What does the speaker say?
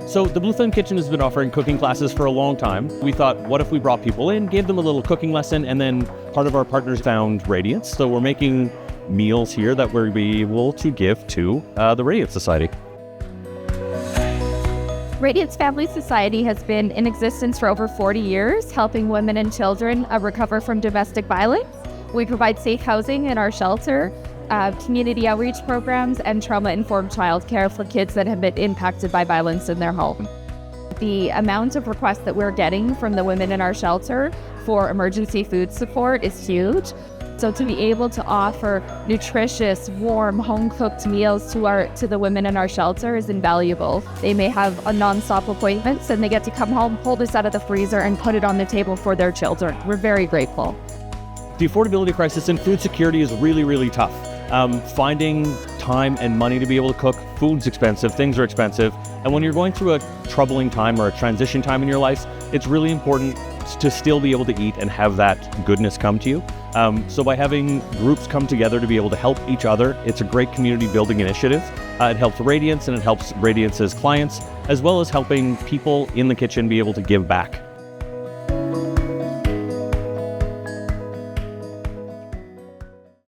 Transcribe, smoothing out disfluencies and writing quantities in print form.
So the Blue Flame Kitchen has been offering cooking classes for a long time. We thought, what if we brought people in, gave them a little cooking lesson, and then part of our partners found Radiance. So we're making meals here that we'll be able to give to the Radiance Society. Radiance Family Society has been in existence for over 40 years, helping women and children recover from domestic violence. We provide safe housing in our shelter, community outreach programs, and trauma-informed childcare for kids that have been impacted by violence in their home. The amount of requests that we're getting from the women in our shelter for emergency food support is huge. So to be able to offer nutritious, warm, home-cooked meals to the women in our shelter is invaluable. They may have a non-stop appointments and they get to come home, pull this out of the freezer and put it on the table for their children. We're very grateful. The affordability crisis in food security is really, really tough. Finding time and money to be able to cook, food's expensive, things are expensive. And when you're going through a troubling time or a transition time in your life, it's really important to still be able to eat and have that goodness come to you. So by having groups come together to be able to help each other, it's a great community building initiative. It helps Radiance and it helps Radiance's clients, as well as helping people in the kitchen be able to give back.